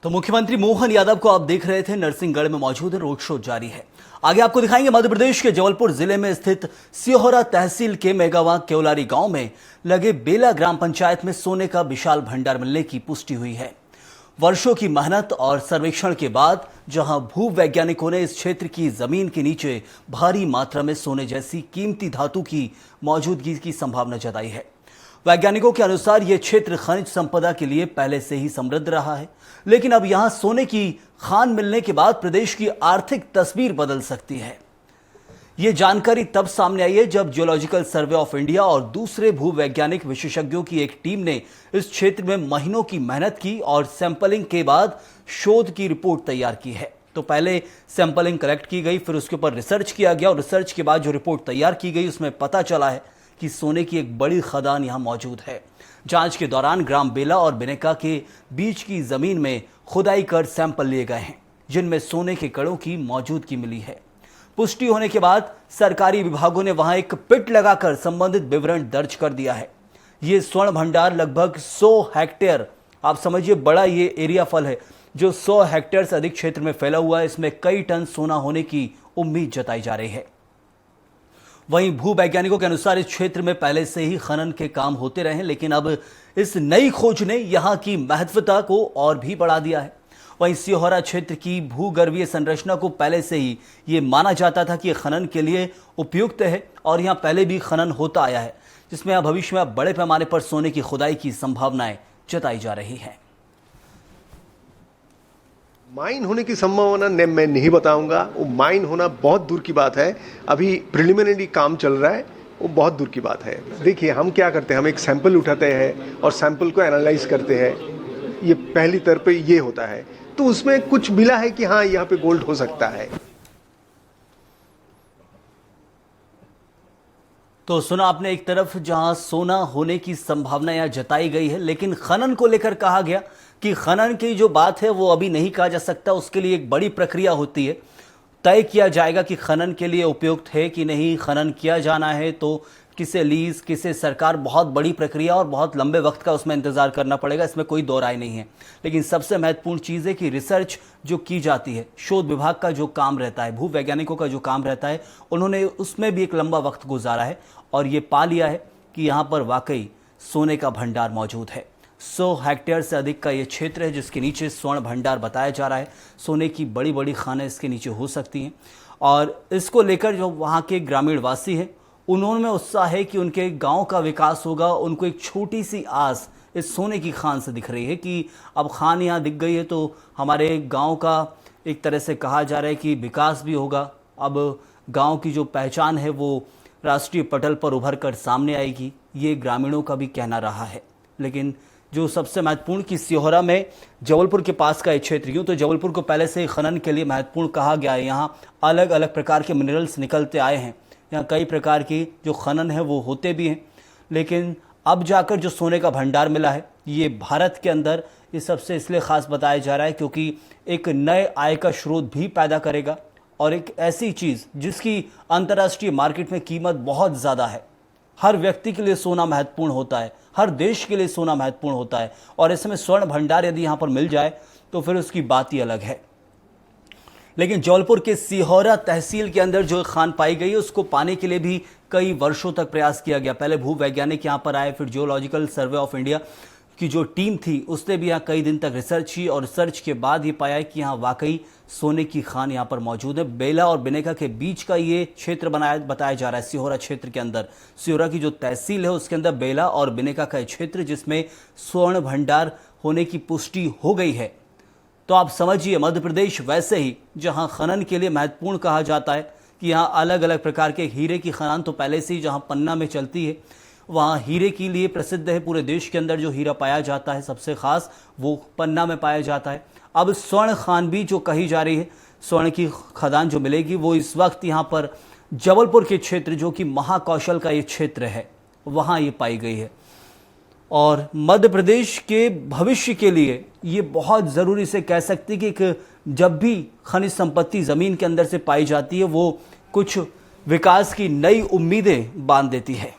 तो मुख्यमंत्री मोहन यादव को आप देख रहे थे, नरसिंहगढ़ में मौजूद है, रोड शो जारी है। आगे आपको दिखाएंगे मध्य प्रदेश के जबलपुर जिले में स्थित सिहोरा तहसील के मेगावा केवलारी गांव में लगे बेला ग्राम पंचायत में सोने का विशाल भंडार मिलने की पुष्टि हुई है। वर्षों की मेहनत और सर्वेक्षण के बाद जहां भू वैज्ञानिकों ने इस क्षेत्र की जमीन के नीचे भारी मात्रा में सोने जैसी कीमती धातु की मौजूदगी की संभावना जताई है। वैज्ञानिकों के अनुसार यह क्षेत्र खनिज संपदा के लिए पहले से ही समृद्ध रहा है, लेकिन अब यहां सोने की खान मिलने के बाद प्रदेश की आर्थिक तस्वीर बदल सकती है। यह जानकारी तब सामने आई है जब जियोलॉजिकल सर्वे ऑफ इंडिया और दूसरे भू वैज्ञानिक विशेषज्ञों की एक टीम ने इस क्षेत्र में महीनों की मेहनत की और सैंपलिंग के बाद शोध की रिपोर्ट तैयार की है। तो पहले सैंपलिंग कलेक्ट की गई, फिर उसके ऊपर रिसर्च किया गया और रिसर्च के बाद जो रिपोर्ट तैयार की गई उसमें पता चला है कि सोने की एक बड़ी खदान यहां मौजूद है। जांच के दौरान ग्राम बेला और बिनेका के बीच की जमीन में खुदाई कर सैंपल लिए गए हैं, जिनमें सोने के कणों की मौजूदगी मिली है। पुष्टि होने के बाद सरकारी विभागों ने वहां एक पिट लगाकर संबंधित विवरण दर्ज कर दिया है। ये स्वर्ण भंडार लगभग 100 हेक्टेयर, आप समझिए बड़ा ये एरिया फल है, जो 100 हेक्टेयर से अधिक क्षेत्र में फैला हुआ है। इसमें कई टन सोना होने की उम्मीद जताई जा रही है। वहीं भू वैज्ञानिकों के अनुसार इस क्षेत्र में पहले से ही खनन के काम होते रहे, लेकिन अब इस नई खोज ने यहां की महत्वता को और भी बढ़ा दिया है। वहीं सिहोरा क्षेत्र की भूगर्भीय संरचना को पहले से ही ये माना जाता था कि यह खनन के लिए उपयुक्त है और यहां पहले भी खनन होता आया है, जिसमें अब भविष्य में बड़े पैमाने पर सोने की खुदाई की संभावनाएं जताई जा रही है। माइन होने की संभावना मैं नहीं बताऊंगा, वो माइन होना बहुत दूर की बात है। अभी प्रिलिमिनरी काम चल रहा है, वो बहुत दूर की बात है। देखिए हम क्या करते हैं, हम एक सैंपल उठाते हैं और सैंपल को एनालाइज करते हैं। ये पहली तर पे ये होता है, तो उसमें कुछ मिला है कि हाँ यहाँ पे गोल्ड हो सकता है। तो सुना आपने, एक तरफ जहां सोना होने की संभावना यहां जताई गई है, लेकिन खनन को लेकर कहा गया कि खनन की जो बात है वो अभी नहीं कहा जा सकता, उसके लिए एक बड़ी प्रक्रिया होती है। तय किया जाएगा कि खनन के लिए उपयुक्त है कि नहीं, खनन किया जाना है तो किसे लीज, किसे सरकार, बहुत बड़ी प्रक्रिया और बहुत लंबे वक्त का उसमें इंतजार करना पड़ेगा, इसमें कोई दो राय नहीं है। लेकिन सबसे महत्वपूर्ण चीज़ है कि रिसर्च जो की जाती है, शोध विभाग का जो काम रहता है, भू वैज्ञानिकों का जो काम रहता है, उन्होंने उसमें भी एक लंबा वक्त गुजारा है और ये पा लिया है कि यहाँ पर वाकई सोने का भंडार मौजूद है। 100 हेक्टेयर से अधिक का ये क्षेत्र है जिसके नीचे स्वर्ण भंडार बताया जा रहा है। सोने की बड़ी बड़ी खानें इसके नीचे हो सकती हैं और इसको लेकर जो वहाँ के ग्रामीण वासी हैं उन्होंने उत्साह है कि उनके गांव का विकास होगा। उनको एक छोटी सी आस इस सोने की खान से दिख रही है कि अब खान यहाँ दिख गई है तो हमारे गांव का एक तरह से कहा जा रहा है कि विकास भी होगा। अब गांव की जो पहचान है वो राष्ट्रीय पटल पर उभर कर सामने आएगी, ये ग्रामीणों का भी कहना रहा है। लेकिन जो सबसे महत्वपूर्ण कि सिहोरा में जबलपुर के पास का एक क्षेत्र, यूँ तो जबलपुर को पहले से खनन के लिए महत्वपूर्ण कहा गया है। यहाँ अलग अलग प्रकार के मिनरल्स निकलते आए हैं, यहाँ कई प्रकार की जो खनन है वो होते भी हैं, लेकिन अब जाकर जो सोने का भंडार मिला है ये भारत के अंदर ये सबसे इसलिए ख़ास बताया जा रहा है क्योंकि एक नए आय का स्रोत भी पैदा करेगा और एक ऐसी चीज़ जिसकी अंतर्राष्ट्रीय मार्केट में कीमत बहुत ज़्यादा है। हर व्यक्ति के लिए सोना महत्वपूर्ण होता है, हर देश के लिए सोना महत्वपूर्ण होता है और ऐसे में स्वर्ण भंडार यदि यहाँ पर मिल जाए तो फिर उसकी बात ही अलग है। लेकिन जबलपुर के सिहोरा तहसील के अंदर जो खान पाई गई है उसको पाने के लिए भी कई वर्षों तक प्रयास किया गया। पहले भू वैज्ञानिक यहाँ पर आए, फिर जियोलॉजिकल सर्वे ऑफ इंडिया की जो टीम थी उसने भी यहाँ कई दिन तक रिसर्च की और रिसर्च के बाद ये पाया कि यहाँ वाकई सोने की खान यहाँ पर मौजूद है। बेला और बिनेका के बीच का ये क्षेत्र बताया जा रहा है। सिहोरा क्षेत्र के अंदर, सिहोरा की जो तहसील है उसके अंदर बेला और बिनेका का क्षेत्र जिसमें स्वर्ण भंडार होने की पुष्टि हो गई है। तो आप समझिए मध्य प्रदेश वैसे ही जहां खनन के लिए महत्वपूर्ण कहा जाता है कि यहाँ अलग अलग प्रकार के हीरे की खदान तो पहले से ही जहां पन्ना में चलती है, वहाँ हीरे के लिए प्रसिद्ध है। पूरे देश के अंदर जो हीरा पाया जाता है सबसे ख़ास वो पन्ना में पाया जाता है। अब स्वर्ण खान भी जो कही जा रही है, स्वर्ण की खदान जो मिलेगी वो इस वक्त यहाँ पर जबलपुर के क्षेत्र जो कि महाकौशल का ये क्षेत्र है वहाँ ये पाई गई है और मध्य प्रदेश के भविष्य के लिए ये बहुत ज़रूरी से कह सकती कि जब भी खनिज संपत्ति ज़मीन के अंदर से पाई जाती है वो कुछ विकास की नई उम्मीदें बांध देती है।